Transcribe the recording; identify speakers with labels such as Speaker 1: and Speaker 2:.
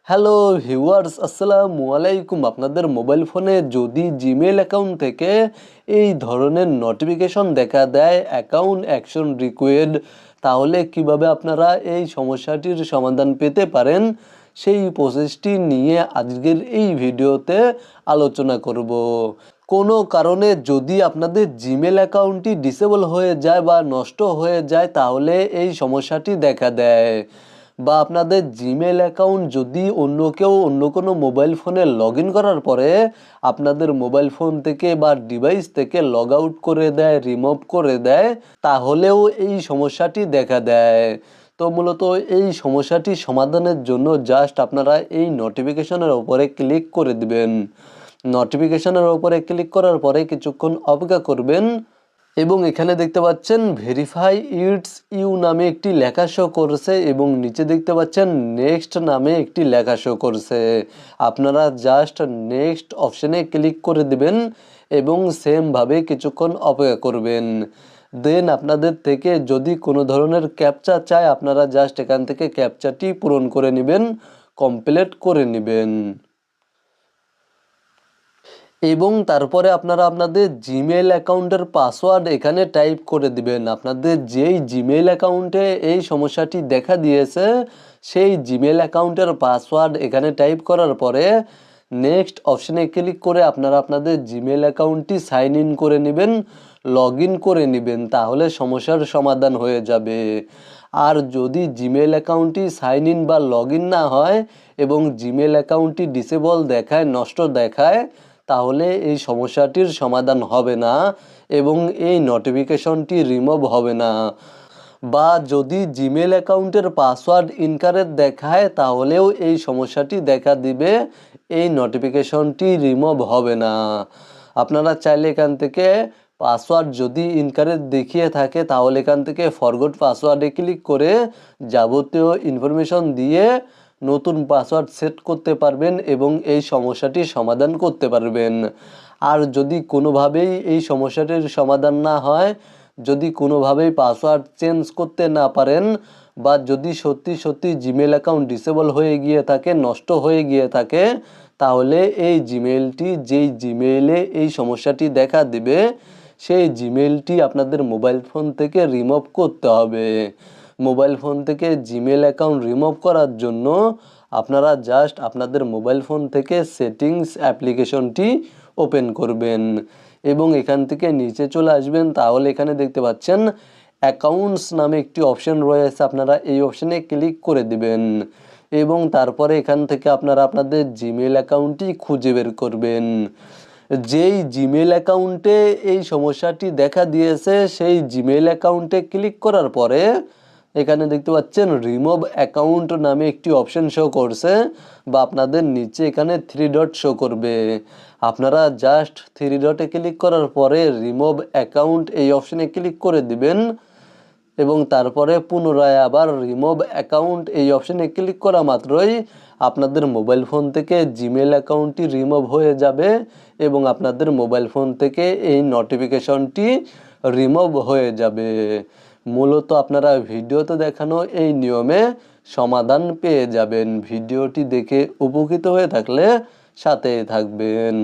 Speaker 1: Hello viewers, আসসালামু আলাইকুম। আপনাদের মোবাইল ফোনে যদি জিমেল অ্যাকাউন্ট থেকে এই ধরনের নোটিফিকেশন দেখা দেয় অ্যাকাউন্ট অ্যাকশন রিকোয়েস্ট, তাহলে কিভাবে আপনারা এই সমস্যাটির সমাধান পেতে পারেন সেই প্রসেসটি নিয়ে আজকের এই ভিডিওতে আলোচনা করব। কোনো কারণে যদি আপনাদের জিমেল অ্যাকাউন্টটি ডিসেবল হয়ে যায় বা নষ্ট হয়ে যায়, তাহলে এই সমস্যাটি দেখা দেয়। বা আপনাদের জিমেল অ্যাকাউন্ট যদি অন্য কোনো মোবাইল ফোনে লগ ইন করার পরে আপনাদের মোবাইল ফোন থেকে বা ডিভাইস থেকে লগ আউট করে দেয়, রিমুভ করে দেয়, তাহলেও এই সমস্যাটি দেখা দেয়। তো মূলত এই সমস্যাটি সমাধানের জন্য জাস্ট আপনারা এই নোটিফিকেশনের ওপরে ক্লিক করে দিবেন। নোটিফিকেশনের ওপরে ক্লিক করার পরে কিছুক্ষণ অপেক্ষা করবেন এবং এখানে দেখতে পাচ্ছেন ভেরিফাই ইটস ইউ নামে একটি লেখা শো করছে এবং নিচে দেখতে পাচ্ছেন নেক্সট নামে একটি লেখা শো করছে। আপনারা জাস্ট নেক্সট অপশনে ক্লিক করে দিবেন এবং সেমভাবে কিছুক্ষণ অপেক্ষা করবেন। দেন আপনাদের থেকে যদি কোনো ধরনের ক্যাপচা চায়, আপনারা জাস্ট এখান থেকে ক্যাপচাটি পূরণ করে নেবেন, কমপ্লিট করে নেবেন এবং তারপরে আপনারা আপনাদের জিমেল অ্যাকাউন্টের পাসওয়ার্ড এখানে টাইপ করে দিবেন। আপনাদের যেই জিমেল অ্যাকাউন্টে এই সমস্যাটি দেখা দিয়েছে সেই জিমেল অ্যাকাউন্টের পাসওয়ার্ড এখানে টাইপ করার পরে নেক্সট অপশনে ক্লিক করে আপনারা আপনাদের জিমেল অ্যাকাউন্টটি সাইন ইন করে নেবেন, লগ ইন করে নেবেন, তাহলে সমস্যার সমাধান হয়ে যাবে। আর যদি জিমেল অ্যাকাউন্টটি সাইন ইন বা লগ ইন না হয় এবং জিমেল অ্যাকাউন্টটি ডিসেবল দেখায়, নষ্ট দেখায়, তাহলে এই সমস্যাটির সমাধান হবে না এবং এই নোটিফিকেশনটি রিমুভ হবে না। বা যদি জিমেল অ্যাকাউন্টের পাসওয়ার্ড ইনকারেক্ট দেখায়, তাহলেও এই সমস্যাটি দেখা দিবে, এই নোটিফিকেশনটি রিমুভ হবে না। আপনারা চাইলে এখান থেকে পাসওয়ার্ড যদি ইনকারেক্ট দেখিয়ে থাকে, তাহলে এখান থেকে ফরগট পাসওয়ার্ডে ক্লিক করে যাবতীয় ইনফরমেশন দিয়ে নতুন পাসওয়ার্ড সেট করতে পারবেন এবং এই সমস্যাটির সমাধান করতে পারবেন। আর যদি কোনোভাবেই এই সমস্যাটির সমাধান না হয়, যদি কোনোভাবেই পাসওয়ার্ড চেঞ্জ করতে না পারেন, বা যদি সত্যি জিমেল অ্যাকাউন্ট ডিসেবল হয়ে গিয়ে থাকে, নষ্ট হয়ে গিয়ে থাকে, তাহলে এই জিমেলটি, যেই জিমেইলে এই সমস্যাটি দেখা দিবে, সেই জিমেলটি আপনাদের মোবাইল ফোন থেকে রিমুভ করতে হবে। মোবাইল ফোন থেকে জিমেল অ্যাকাউন্ট রিমুভ করার জন্য আপনারা জাস্ট আপনাদের মোবাইল ফোন থেকে সেটিংস অ্যাপ্লিকেশনটি ওপেন করবেন এবং এখান থেকে নিচে চলে আসবেন। তাহলে এখানে দেখতে পাচ্ছেন অ্যাকাউন্টস নামে একটি অপশন রয়েছে, আপনারা এই অপশনে ক্লিক করে দিবেন এবং তারপরে এখান থেকে আপনারা আপনাদের জিমেল অ্যাকাউন্টটি খুঁজে বের করবেন। যেই জিমেল অ্যাকাউন্টে এই সমস্যাটি দেখা দিয়েছে সেই জিমেল অ্যাকাউন্টে ক্লিক করার পরে এখানে দেখতে পাচ্ছেন রিমুভ অ্যাকাউন্ট নামে একটি অপশন শো করছে, বা আপনাদের নিচে এখানে 3 ডট শো করবে। আপনারা জাস্ট 3 ডটে ক্লিক করার পরে রিমুভ অ্যাকাউন্ট এই অপশনে ক্লিক করে দিবেন এবং তারপরে পুনরায় আবার রিমুভ অ্যাকাউন্ট এই অপশনে ক্লিক করা মাত্রই আপনাদের মোবাইল ফোন থেকে জিমেল অ্যাকাউন্টটি রিমুভ হয়ে যাবে এবং আপনাদের মোবাইল ফোন থেকে এই নোটিফিকেশনটি রিমুভ হয়ে যাবে। মূলত আপনারা ভিডিওতে দেখানো এই নিয়মে সমাধান পেয়ে যাবেন। ভিডিওটি দেখে উপকৃত হয়ে থাকলে সাথে থাকবেন।